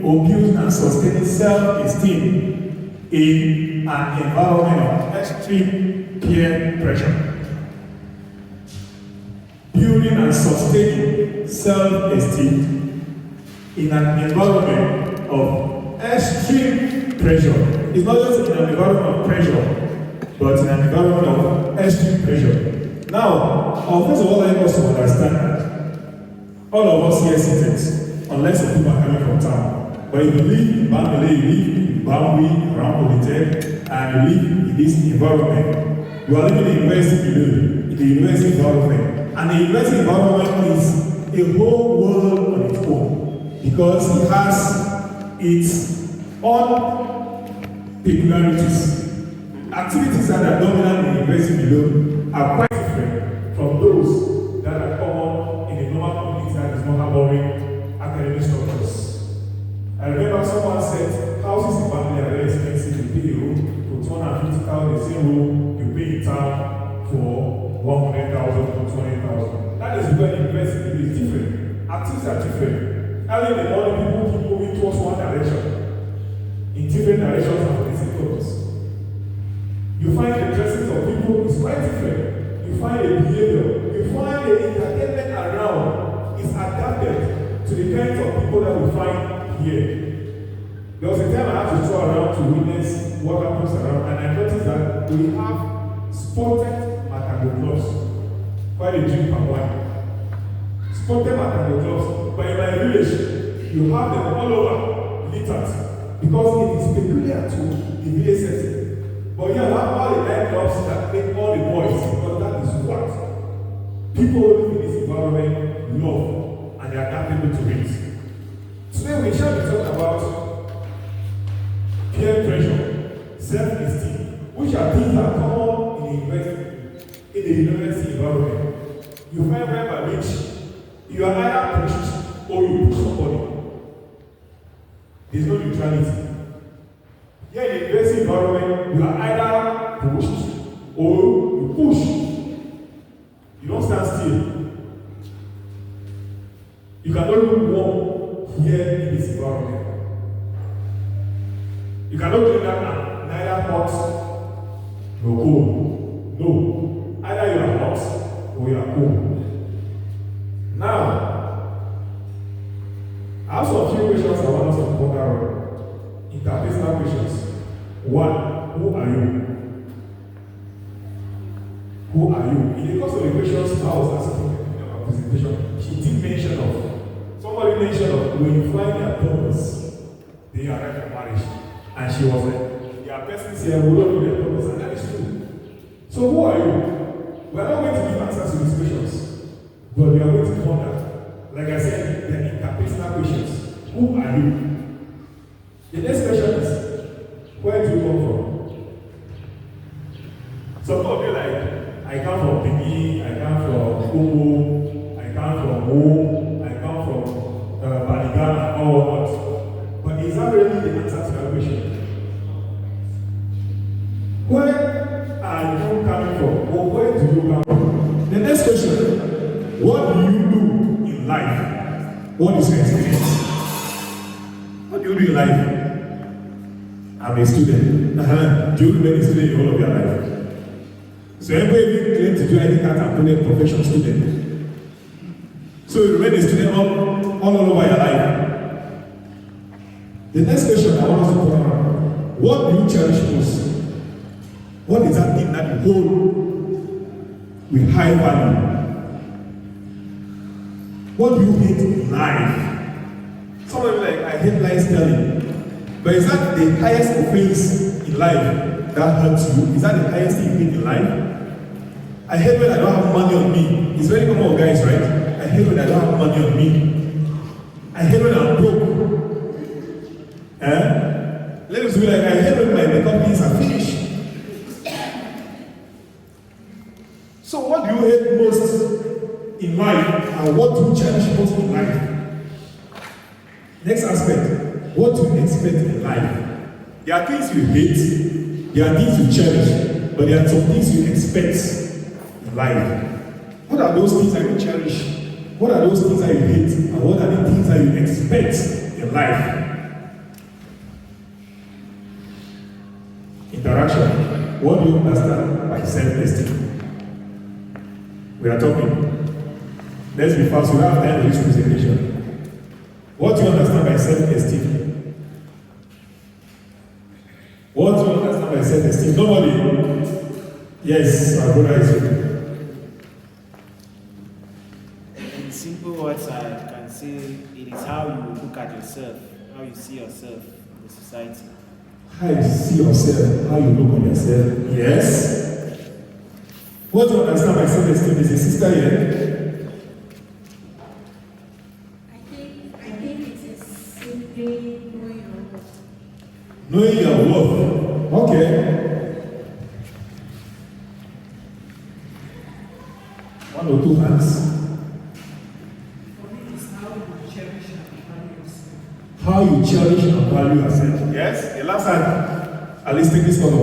or build and sustain self-esteem in an environment of extreme peer pressure. Building and sustaining self-esteem in an environment of extreme pressure. It's not just in an environment of pressure, but in an environment of extreme pressure. Now, first of all, I want us to understand that all of us here seated, unless some people are coming from town, but if you live in Bangladesh, you live in Bambi, around Polytech, and you live in this environment, you are living in the university below, in the university environment. And the university environment is a whole world on its own, because it has its own peculiarities. Activities that are dominant in the university below are quite different from those that are common in the normal community that is not harboring academic structures. I remember someone said, houses in Bangladesh are very expensive. You pay a room for 250,000, the same room you pay in town for 100,000 to 20,000. That is where the university is different. Activities are different. Early in the morning, people keep moving towards one direction, in different directions and for the same purpose. You find the dresses of people is quite different. You find the behavior. You find the entertainment around is adapted to the kinds of people that we find here. There was a time I had to tour around to witness what happens around, and I noticed that we have spotted Matango clubs. Quite a drink per wine. Spotted Matango clubs. But in my village, you have them all over littered, because it is peculiar to the village setting. But you have all the nightclubs that make all the boys, because that is what people living in this environment love, and they are adaptable to it. Today we shall be talking about peer pressure, self-esteem, which are things that are common in the university environment. You find whereby which you are either pushed or you push somebody. There's no neutrality. Here in the university environment, you are either pushed or you push. You don't stand still. You cannot look warm here in this environment. You cannot do that neither hot nor cold. No. Either you are hot or you are cold. Now, I have some few questions I want us to ponder on. Interpersonal questions. One, who are you? Who are you? In the course of the questions I was asking in our presentation, she did mention of, somebody mentioned of, when you find their purpose, they are ready for marriage. And she was like, there are persons here who don't know their purpose, and that is true. So who are you? We are not going to give answers to these questions, but we are going to ponder. Like I said, they are interpersonal questions. Who are you? The next question is, where do you come from? Some of you like, I come from Pigi, I come from Kumu, I come from Mo, I come from Baligana, or what. But is that really the answer to that question? Where are you coming from? Or where do you come from? The next question, what do you do in life? What is your experience? What do you do in life? I'm a student. Do you remain a student in all of your life? So everybody claim to do any kind of professional student. So you remain a student all over your life. The next question I want us to put on, what do you cherish most? What is that thing that you hold with high value? What do you hate in life? Some of you like, I hate lies telling. But is that the highest offense in life that hurts you? Is that the highest thing you hate in life? I hate when I don't have money on me. It's very common, guys, right? I hate when I don't have money on me. I hate when I'm broke. Let us be like, I hate when my makeup things are finished. So what do you hate most in life, and what do you cherish most in life? Next aspect. What do you expect in life? There are things you hate, there are things you cherish, but there are some things you expect in life. What are those things that you cherish? What are those things that you hate? And what are the things that you expect in life? What do you understand by self-esteem? We are talking. Let's be fast. We have time for this presentation. What do you understand by self-esteem? What do you understand by self-esteem? Nobody. Yes, our brother is here. In simple words, I can say it is how you look at yourself, how you see yourself in the society. How you see yourself, how you look on yourself. Yes. What do you understand by self-esteem? Is a sister here? I think it is simply knowing your worth. Knowing your worth. Okay. One or two hands. For me, it's how you cherish and value yourself. How you cherish and value yourself. Yes. The last hand. At least take this one.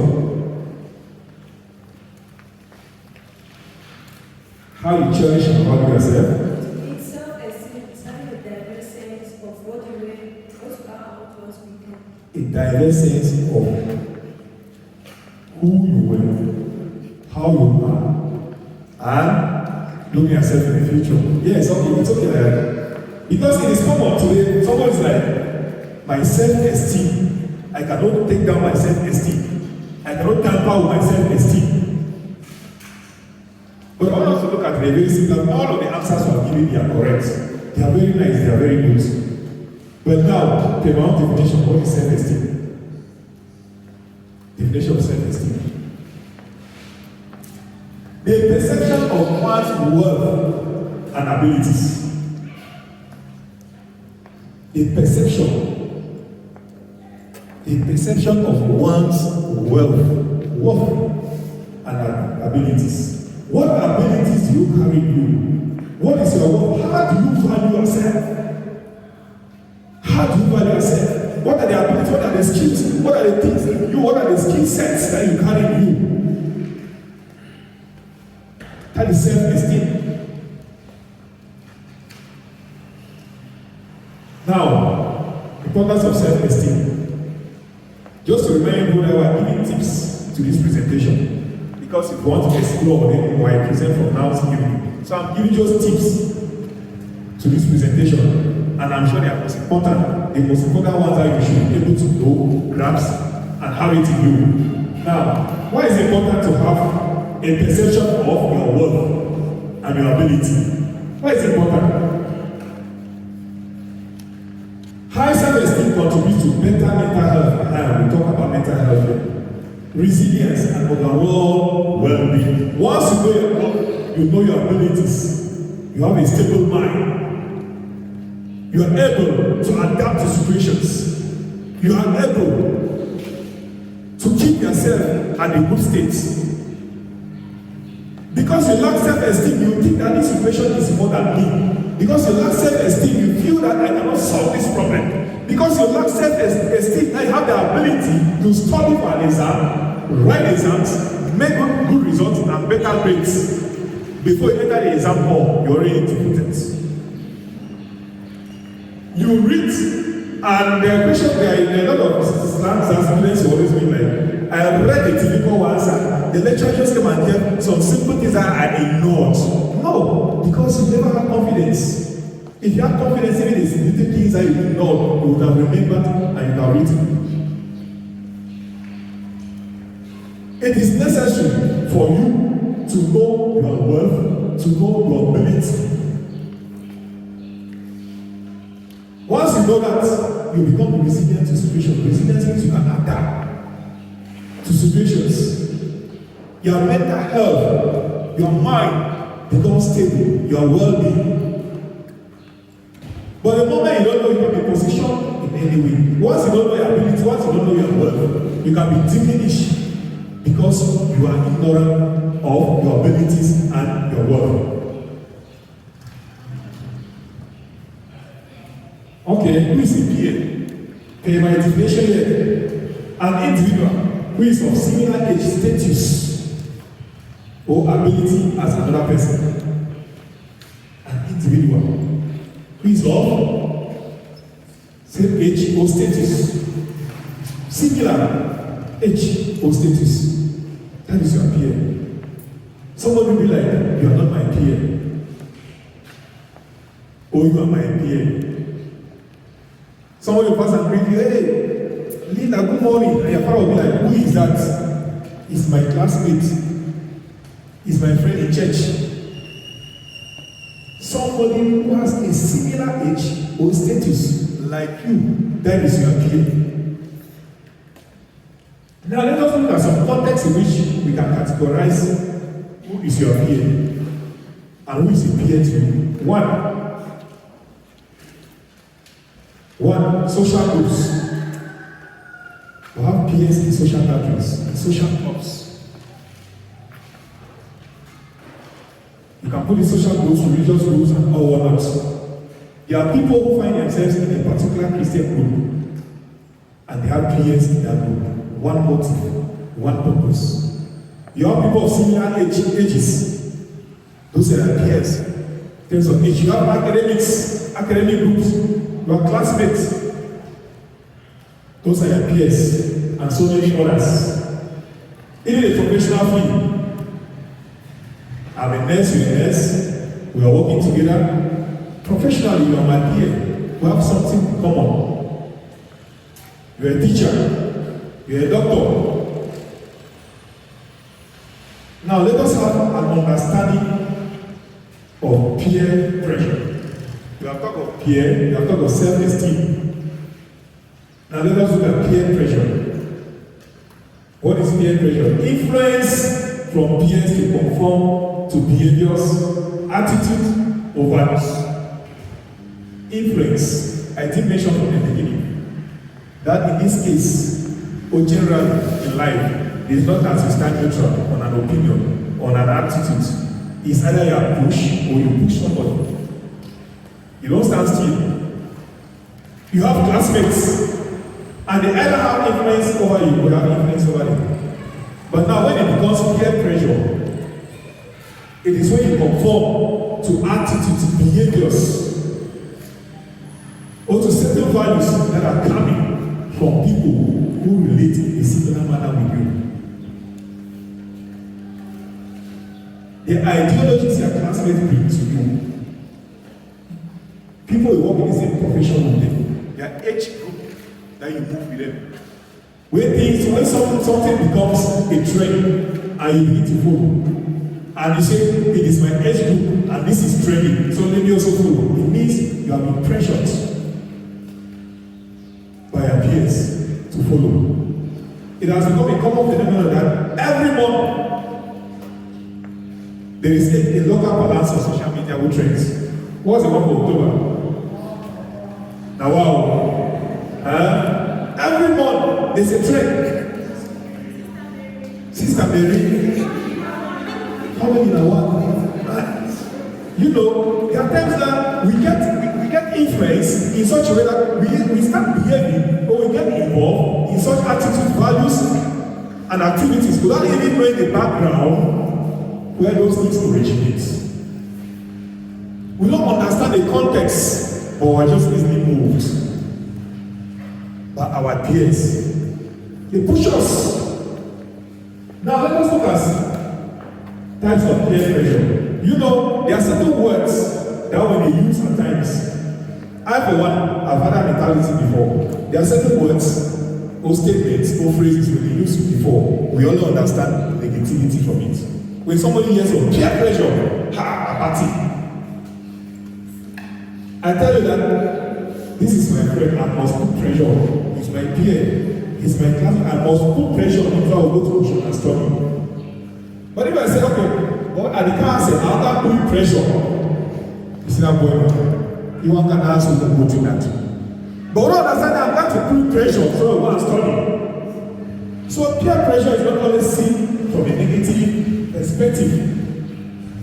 How you cherish and value yourself. To me, self-esteem is having a diverse sense of what you are and what you become. A diverse sense of who you were, how you are, and looking at yourself in the future. Yes, okay, it's okay. Because it is common today, someone is like, my self-esteem, I cannot take down my self-esteem. I cannot tamper with my self-esteem. But I want us to look at the very simple. All of the answers we are giving, they are correct. They are very nice, they are very good. But now, the amount definition of what is self-esteem. Definition of self-esteem. The perception of one's worth and abilities. The perception of one's worth and abilities. What abilities do you carry you? What is your worth? How do you value yourself? How do you value yourself? What are the abilities? What are the skills? What are the things in you? What are the skill sets that you carry in you? That is self-esteem. Now, importance of self-esteem. Just to remind you that we are giving tips to this presentation. Because if you want to explore, then I present from now to evening. So I'm giving just tips to this presentation, and I'm sure they are most important. The most important ones that you should be able to know, grasp, and have it in you. Now, why is it important to have a perception of your worth and your ability? Why is it important? High self-esteem contributes to better mental health. Now we talk about mental health. Resilience and overall well-being. Once you know your worth, you know your abilities, you have a stable mind, you are able to adapt to situations, you are able to keep yourself at a good state. Because you lack self-esteem, you think that this situation is more than me. Because you lack self-esteem, you feel that I cannot solve this problem. Because you lack self-esteem, I have the ability to study for an exam, write exams, make good results and better grades. Before you enter the exam hall, you're already defeated. You read, and the question there are a lot of slangs and students who always been like, I read a typical answer. The lecturer just came and gave some simple things that I ignored. No, because you never have confidence. If you have confidence, even the little things that you ignored, you would have remembered and you would have written. It is necessary for you to know your worth, to know your ability. Once you know that, you become resilient to situations. Resilience means you can adapt to situations. Your mental health, your mind becomes stable, your well-being. But the moment you don't know, you can be positioned in any way. Once you don't know your ability, once you don't know your worth, you can be diminished because you are ignorant of your abilities and your worth. Okay, who is a peer? Okay, by definition here, an individual who is of similar age status or ability as another person. An individual who is of same age or status, similar age or status. That is your peer. Somebody will be like, you are not my peer. Or you are my peer. Somebody will pass and greet you, hey, Linda, good morning. And your father will be like, who is that? It's my classmate. It's my friend in church. Somebody who has a similar age or status like you, that is your peer. Now let us look at some context in which we can categorize who is your peer and who is a peer to you. One, social groups. We have peers in social gatherings, in social clubs. You can put in social groups, religious groups, and all whatnot. There are people who find themselves in a particular Christian group, and they have peers in that group. One motive, one purpose. You have people of similar ages. Those are their peers. In terms of age, you have academic groups, you have classmates. Those are your peers, and so many others. Even a professional field. I'm a nurse, you're a nurse. We are working together. Professionally, you are my peer. We have something in common. You're a teacher. You're a doctor. Now let us have an understanding of peer pressure. We have talked of peer, we have talked of self-esteem. Now let us look at peer pressure. What is peer pressure? Influence from peers to conform to behaviors, attitude, or values. Influence, I did mention from the beginning that in this case, or generally in life, it is not as you stand neutral on an opinion, on an attitude. It's either you push or you push somebody. You don't stand still. You have classmates, and they either have influence over you or you have influence over them. But now when it becomes peer pressure, it is when you conform to attitudes, behaviors, or to certain values that are coming from people who relate in a similar manner with you. The ideologies your classmates bring to you. People who work in the same profession with them, their age group that you move with them. When something becomes a trend and you begin to follow, and you say, it is my age group and this is trending, so let me also follow. It means you have been pressured by your peers to follow. It has become a common phenomenon that every month there is a local balance of social media with trends. What's the one for October? Now wow. Every month there's a trend. Sister Mary. How many now one? You know, there are times that we get influence in such a way that we start behaving or we get involved in such attitudes, values, and activities without even knowing the background where those things originate. We don't understand the context, but we're just easily moved by our peers. They push us. Now let us look at types of peer pressure. You know, there are certain words that when they use at times, I for one, I've had that mentality before. There are certain words or statements or phrases when they use it before, we all understand negativity from it. When somebody hears of peer pressure, apathy. I tell you that this is my friend, I must put pressure. He's my peer, he's my class, I must put pressure on him if I will go to ocean and study. But if I say, okay, but at the car I say, I'm not putting pressure. You see that boy? You want to ask who go to that. But we don't understand that I'm going to put pressure so I want to study. So peer pressure is not always seen from a negative perspective,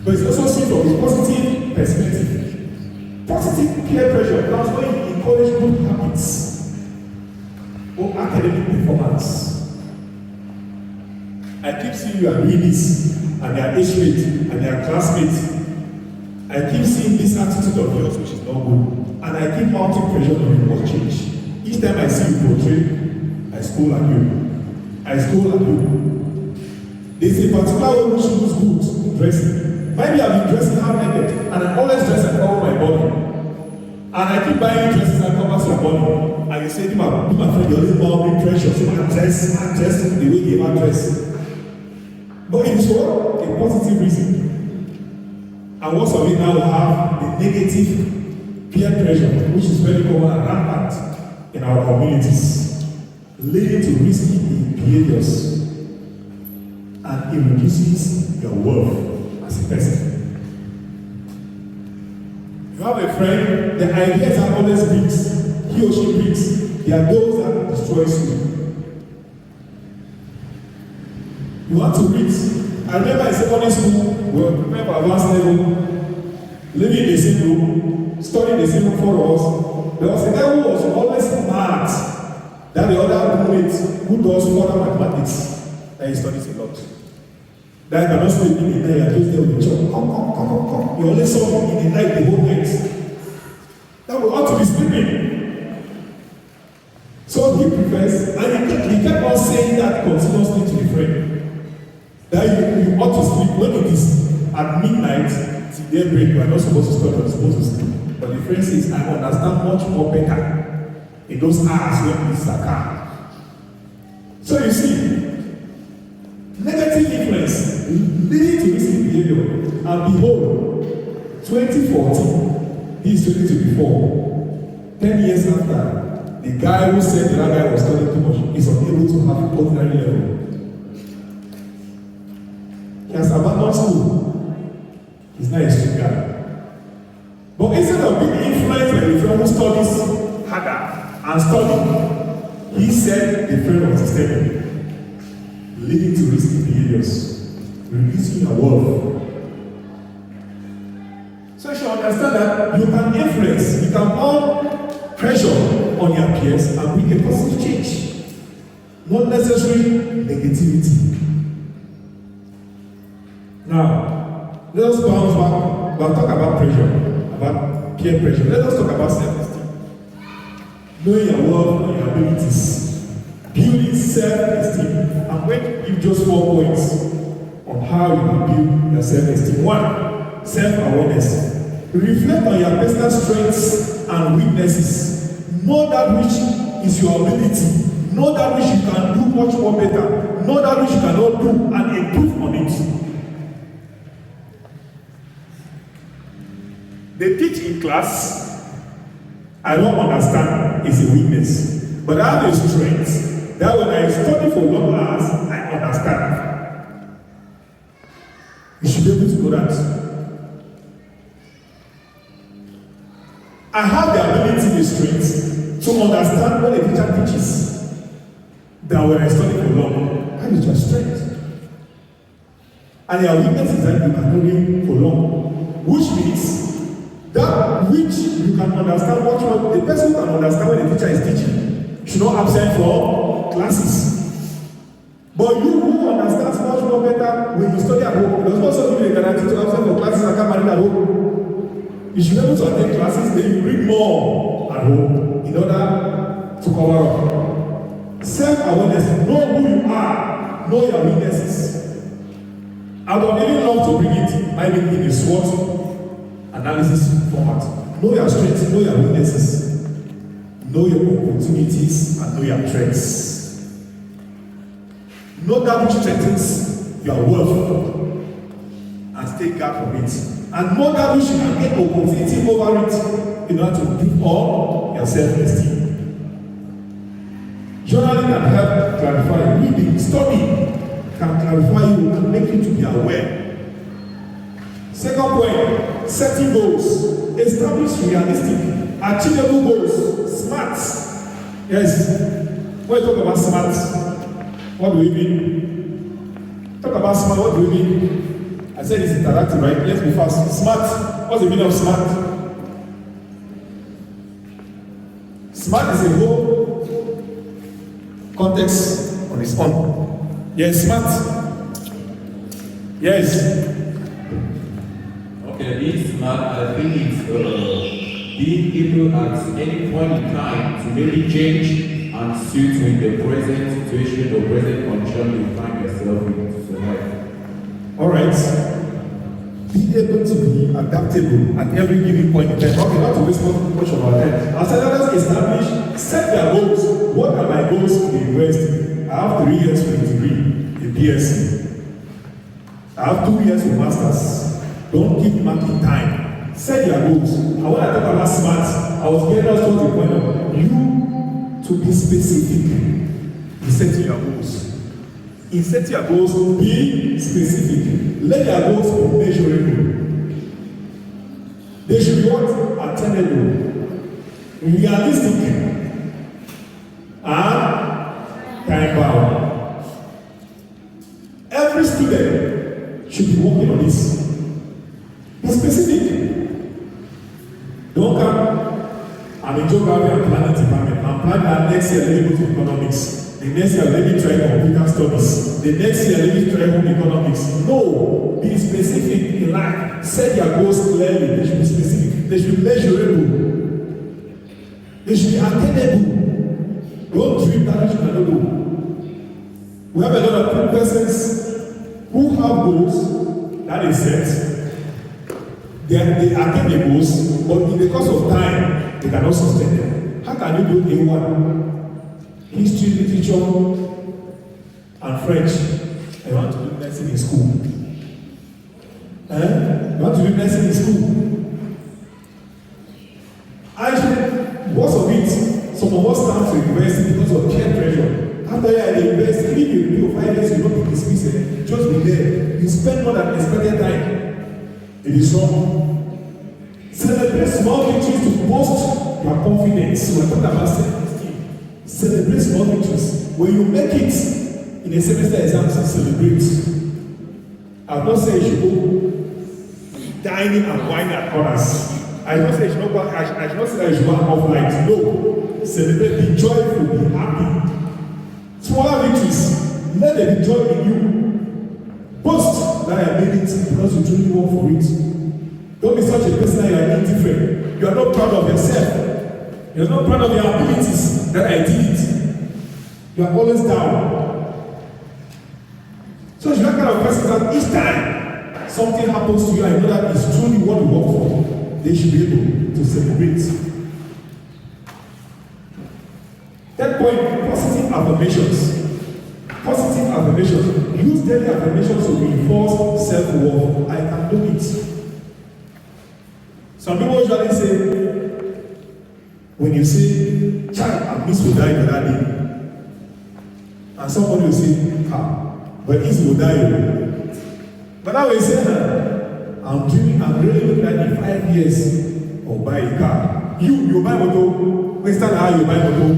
but it's also seen from a positive perspective. Positive peer pressure comes when you encourage good habits or academic performance. I keep seeing you are doing this, and their age mate, and their classmates. I keep seeing this attitude of yours which is not good, and I keep mounting pressure on you must change. Each time I see you portray, I scold at you. I scold at you. There's a particular way which looks good in dressing. Maybe I've been dressing half-naked, and I always dress and cover my body. And I keep buying dresses that covers your body. And you say, be my friend, you're always more being precious. So I dress the way you ever dress. But it is for a positive reason. And most of it now have the negative peer pressure, which is very common and rampant in our communities, leading to risky behaviors. And it reduces your worth as a person. You have a friend, the ideas are always bricks. He or she bricks. They are those that destroys you. You want to read. I remember in secondary school, we were preparing for advanced level, living in the same room, studying the same room for us. There was a guy who was always smart than the other roommate who does further mathematics. That he studies a lot. That cannot sleep in the night and just there with the chop. Come. You only saw him in the night the whole night. That we ought to be sleeping. So he prefers, and he kept on saying that continuously to the friend. That you ought to sleep when it is at midnight till daybreak. You are not supposed to study, you are supposed to sleep. But the friend says, I understand much more better in those hours when it's a car. So you see, negative influence leading to risky behavior. And behold, 2014, he is 2024. 10 years after, the guy who said the other guy was studying too much is unable to have a ordinary level. He has abandoned school. He's not a strict guy. But instead of being influenced by the friend who studies harder and studying, he said the friend was disturbing, leading to risky behaviors, reducing your worth. So you should understand that you can influence, you can put pressure on your peers and bring a positive change, not necessarily negativity. Now, let us bounce back. We'll talk about pressure, about peer pressure. Let us talk about self-esteem. Knowing your worth and your abilities. Building self-esteem. I'm going to give just 4 points on how you can build your self-esteem. 1, self-awareness. Reflect on your personal strengths and weaknesses. Know that which is your ability. Know that which you can do much more better. Know that which you cannot do and improve on it. They teach in class, I don't understand, it's a weakness. But I have a strength that when I study for long hours, I understand. You should be able to know that. I have the ability, the strength, to understand what a teacher teaches. That when I study for long, that is your strength. And your weakness is that you cannot read for long. Which means that which you can understand the person who can understand when the teacher is teaching should not absent from classes. But you who understands much more better when you study at home, it does not also give you a guarantee to absent from classes and come married at home. You should be able to attend classes, then you read more at home in order to cover up. Self-awareness, know who you are, know your weaknesses. I would even love to bring it, maybe in a SWOT analysis format. Know your strengths, know your weaknesses, know your opportunities, and know your threats. Know that which strengthens your worth and stay guard from it. And know that which you can get opportunity over it in order to build up your self-esteem. Journaling can help clarify. Reading, studying can clarify you and make you to be aware. Second point, setting goals. Establish realistic, achievable goals. Smart. Yes. When you talk about smart, what do we mean? Talk about smart, what do we mean? I said it's interactive, right? Let's be fast. Smart. What's the meaning of smart? Smart is a whole context on its own. Yes, smart. Yes. Okay, being smart, I think it's being able at any point in time to really change and suit with the present situation or present condition you find yourself in to survive. Alright. Be able to be adaptable at every given point in time. Okay, not to waste much of our time. As settlers establish, set their goals. What are my goals in the university? I have 3 years for a degree in BSc. I have 2 years for masters. Don't keep marking time. Set your goals. And when I talk about smart, I was getting us to the point of you to be specific in setting your goals. In setting your goals, be specific. Let your goals be measurable. They should be what? Attainable, realistic, and time-bound. Every student should be working on this. Be specific. Don't come. I'm in geography and planning department. I'm planning that next year let me go to economics. The next year let me try computer studies. The next year let me try home economics. No, be specific in life. Set your goals clearly. They should be specific. They should be measurable. They should be attainable. Don't dream that you cannot do. We have a lot of persons who have goals that is set. They attain the goals, but in the course of time, they cannot sustain them. How can you do A1, history, literature, and French, and you want to do medicine in school? You want to do medicine in school? Actually, most of it, some of us come to university because of peer pressure. After you are in university, if you do 5 years, you don't be dismissed, just be there. You spend more than expected time. It is wrong. Celebrate small victories to boost your confidence. We're talking about self-esteem. Celebrate small victories. When you make it in a semester exam, celebrate. I've not said you should go dining and wine at corners. I not say you should not go. I should not say that you should go off light. No. Celebrate. Be joyful. Be happy. Smaller victories. Let there be joy in you. Boast that I made it because you truly work for it. Don't be such a person that you are indifferent. You are not proud of yourself. You are not proud of your abilities that I did it. You are always down. So if you are kind of person that each time something happens to you, I know that it's truly what you work for. They should be able to celebrate. That point, positive affirmations. Positive affirmations. Use daily affirmations to reinforce self-worth. I can do it. Some people usually say, when you say, child, I miss will die for that day. And somebody will say, but East will die. But now we say, I'm really looking at in 5 years or buy a car. You buy motor. Next time how you buy motor.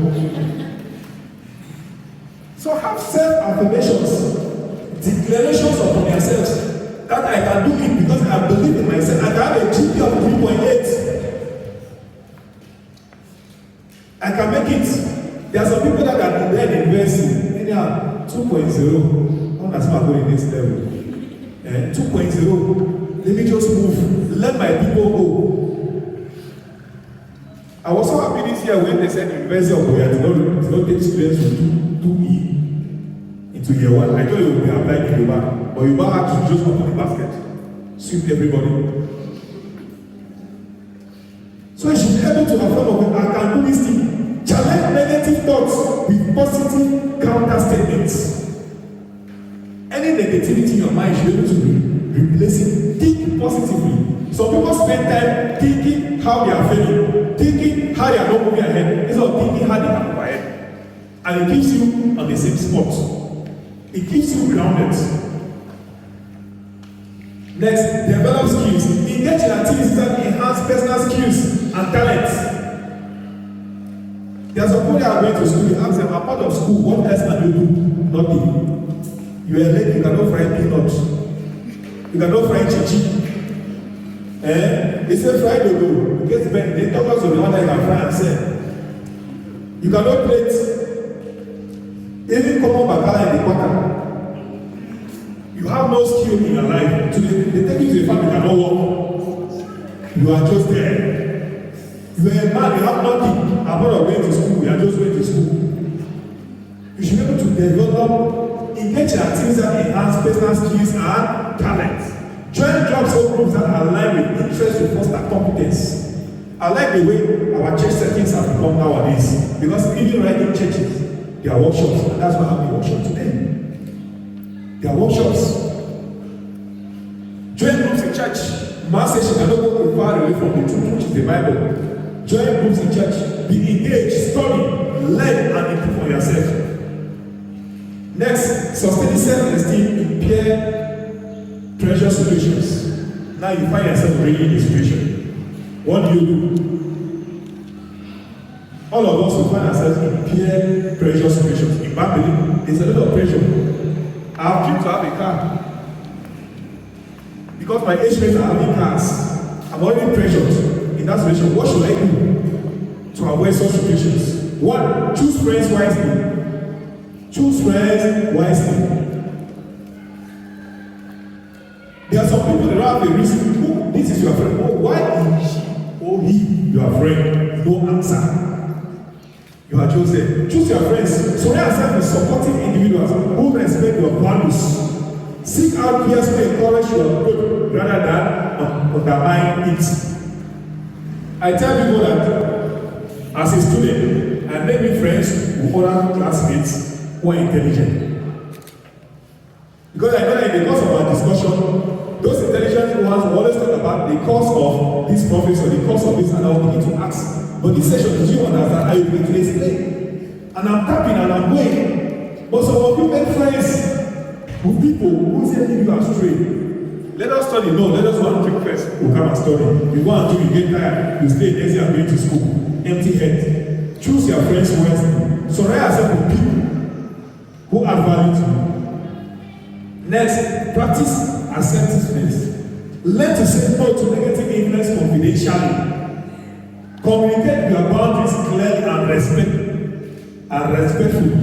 So have self-affirmations, declarations upon yourselves that I can do it because I believe in myself. I can have a GP of 3.8. I can make it. There are some people that are in there in university. They are 2.0. How does my go in this level? 2.0. Let me just move. Let my people go. I was so happy this year when they said University of Korea did not take students from 2E into year 1. I thought you would be applied to Yoruba, but Yoruba had to just open the basket, sweep everybody. So you should be able to affirm of I can do this thing. Challenge negative thoughts with positive counter statements. Any negativity in your mind should be able to replace it. Think positively. Some people spend time thinking how they are failing, thinking how they are not moving ahead, instead of thinking how they can move ahead. And it keeps you on the same spot. It keeps you grounded. Next, develop skills. Engage in activities that enhance personal skills and talents. There are some people that are going to school, you ask them, apart of school, what else can you do? Nothing. You are late, you cannot fry peanuts. You cannot fry chichi. They say fry dodo. You get bent. They talk us of the one that you can fry and sell. You cannot plate. Even common bacala in the quarter. You have no skill in your life. Today, they take you to a farm, you cannot walk. You are just there. You are a man, you have nothing. I'm not going to school, you are just going to school. develop, engage in activities that enhance personal skills and talents. Join jobs or groups that align with interests to foster competence. I like the way our church settings have become nowadays, because even right in churches, there are workshops, and that's why I have the workshop today. There are workshops. Join groups in church. Mass session cannot go far away from the truth, which is the Bible. Join groups in church. Be engaged, study, learn, and improve on yourself. Next, sustaining self-esteem in peer pressure situations. Now you find yourself really in a situation. What do you do? All of us will find ourselves in peer pressure situations. In Babylon, there's a lot of pressure. I have dreamed to have a car. Because my age mates are having cars, I'm already pressured in that situation. What should I do to avoid such situations? One, choose friends wisely. Choose friends wisely. There are some people that have a reason. Oh, this is your friend. Oh, why is she or he your friend? No answer. You are chosen. Choose your friends. Surround yourself with supportive individuals who respect your values. Seek out peers who encourage your growth rather than undermine it. I tell people that as a student, I make friends with other classmates who are intelligent. Because I know that in the course of our discussion, those intelligent ones will always talk about the cause of this profit or the cause of this, and I will begin to ask, but this session, did you understand? I will begin to explain. And I'm tapping and I'm going. But some of you make friends with people who say lead you astray. Let us study. No, let us go and drink first. We'll come and study. You go and do, you get tired. You stay next year and going to school. Empty head. Choose your friends wisely. Surround yourself with people who add value to you. Next, practice assertiveness. Learn to say no to negative influence confidentially. Communicate your boundaries clearly and respectfully.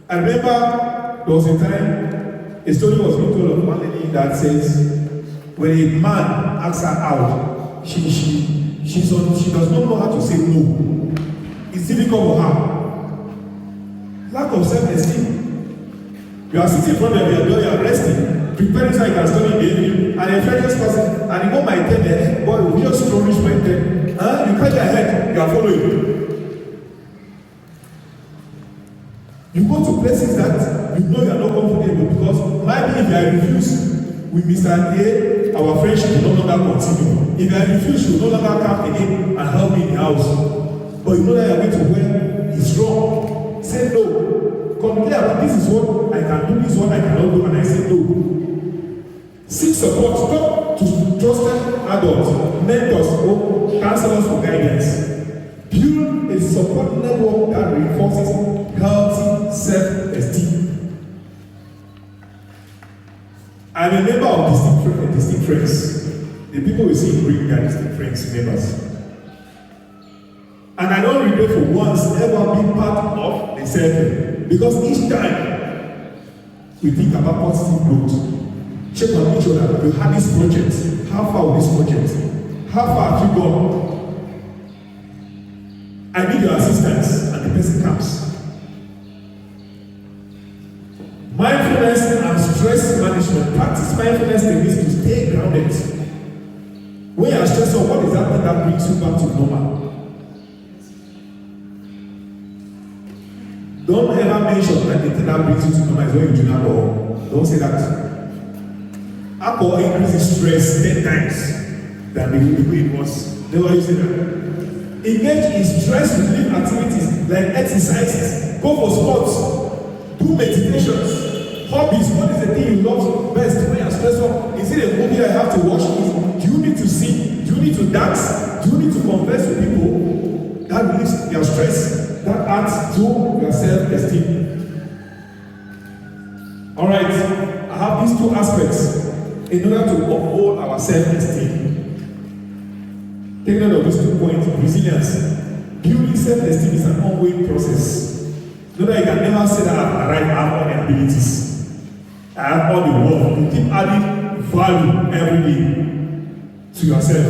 I remember there was a time a story was being told of one lady that says when a man asks her out, she does not know how to say no. It's difficult for her. Lack of self-esteem. You are sitting in front of your door, you are resting, preparing so you can study the evening, and a friendless person, and you know my turn, boy, we just don't reach my turn. You cut your head, you are following. You go to places that you know you are not comfortable because maybe if I refuse with Mr. A, our friendship will no longer continue. If I refuse, you will no longer come again and help me in the house. But you know that you are going to where it's wrong. Say no. Communicate about this is what I can do, this is what I cannot do, and I say no. Seek support. Talk to trusted adults, mentors, or counselors for guidance. Build a support network that reinforces healthy self-esteem. I'm a member of distinct friends. The people we see bring their distinct friends, members. And I don't regret for once ever being part of the circle. Because each time we think about positive growth, check on each other. You have this project. How far with this project? How far have you gone? I need your assistance, and the person comes. Mindfulness and stress management. Practice mindfulness techniques to stay grounded. When you are stressed out, what is that thing that brings you back to normal? Don't ever mention that the thing that brings you to normal is when you drink alcohol. Don't say that. Alcohol increases stress 10 times than the way it was. Never you say that. Engage in stress relief activities like exercises, go for sports, do meditations, hobbies. What is the thing you love best when you're stressed out? Is it a movie I have to watch? Do you need to sing? Do you need to dance? Do you need to converse with people? That relieves your stress. That adds to your self-esteem. Alright, I have these two aspects in order to uphold our self-esteem. Take note of these 2 points. Resilience. Building self-esteem is an ongoing process. Know that you can never say that I have all the abilities. I have all the work. You keep adding value every day to yourself.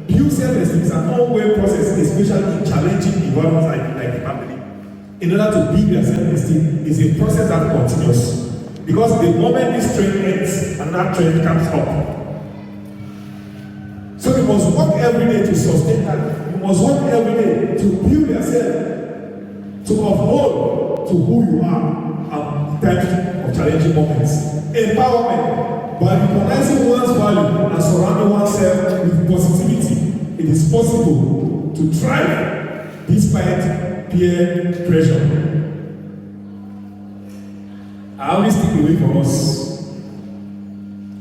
Build self-esteem is an ongoing process, especially in challenging environments like the family. in order to build their self-esteem is a process that continues. Because the moment this trend ends, another trend comes up. So you must work every day to sustain that. You must work every day to build yourself, to uphold to who you are in times of challenging moments. Empowerment, by recognizing one's value and surrounding oneself with positivity, it is possible to thrive despite peer pressure. I always take away from us.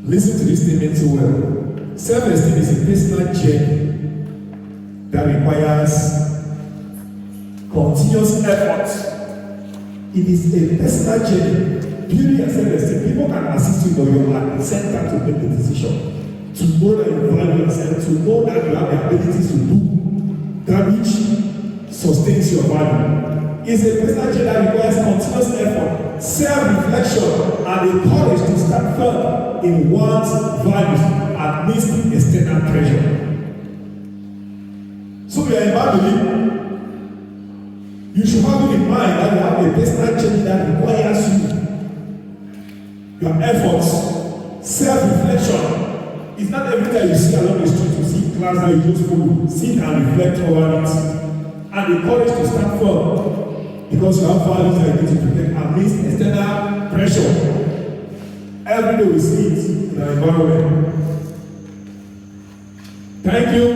Listen to this statement so well. Self-esteem is a personal journey that requires continuous effort. It is a personal journey. Building your self-esteem, people can assist you, but you are at the center to make the decision. To know that you value yourself, to know that you have the ability to do that which sustains your value. It's a personal journey that requires continuous effort, self-reflection, and the courage to stand firm in one's values amidst external pressure. So we are embarking. You should have in mind that you have a personal journey that requires you. Your efforts, self-reflection. It's not every time you see along the street, you see class that you just follow. Sit and reflect over it. And the courage to stand firm. Because you have values that you need to protect amidst external pressure. Every day we see it in our environment. Thank you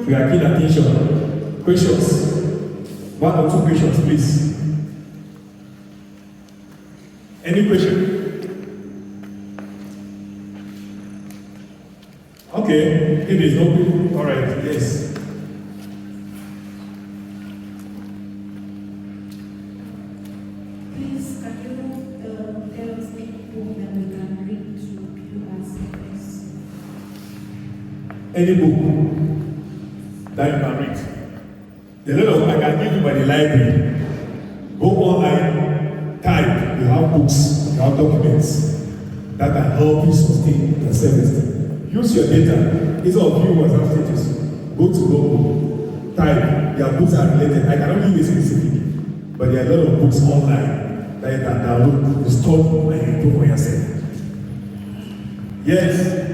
for your keen attention. Questions? One or two questions, please. Any question? Okay, if there's no question, all right, yes. Any book that you can read. The lot of I can give you by the library. Go online, type, you have books, you have documents that can help you sustain your self-esteem. Use your data. These are viewers and status. Go to Google, type, their books are related. I cannot give you a specific, but there are a lot of books online that you can download, install, and improve on yourself. Yes.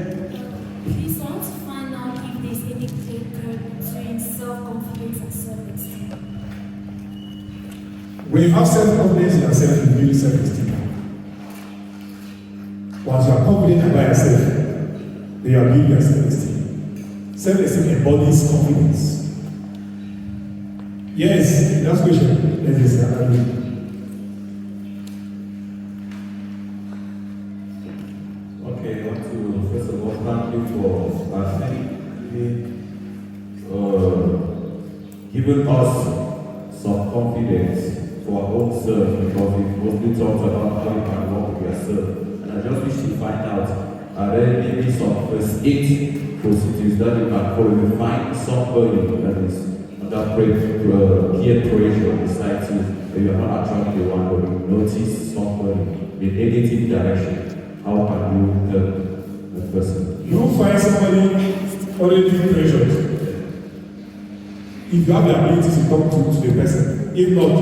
When you have self-confidence in yourself, you build self-esteem. Once you are confident about yourself, then you are building your self-esteem. Self-esteem embodies confidence. Yes, last question. Let's just start. Okay, I want to first of all thank you for giving us some confidence for our own self, because we mostly talked about how you can work with yourself. And I just wish to find out, are there maybe some first 8 procedures that you can follow? You find somebody that is under peer pressure beside you, and you are not actually the one, but you notice somebody in a negative direction. How can you help the person? You find somebody already being pressured. If you have the ability to talk to the person, if not,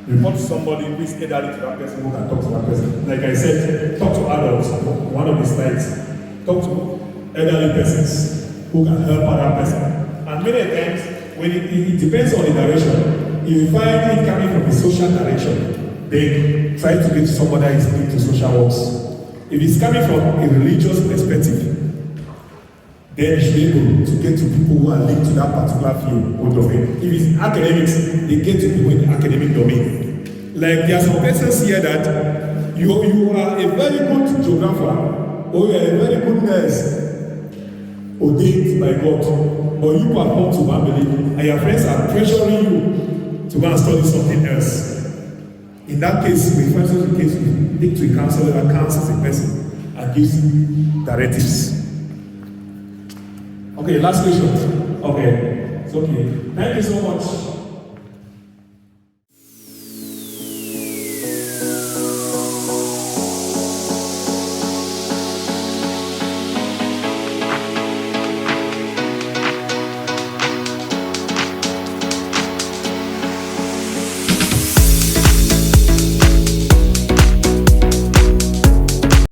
report to somebody who is elderly to that person who can talk to that person. Like I said, talk to adults, one of the slides. Talk to elderly persons who can help another person. And many times, when it depends on the direction, if you find it coming from the social direction, then try to get to somebody that is linked to social works. If it's coming from a religious perspective, then you should be able to get to people who are linked to that particular field or domain. If it's academics, they get to people in the academic domain. Like there are some persons here that you are a very good geographer, or you are a very good nurse, ordained by God, but you perform to family, and your friends are pressuring you to go and study something else. In that case, we find such a case, we take to a counselor that counsels the person and gives directives. Okay, last question. Okay, it's okay. Thank you so much.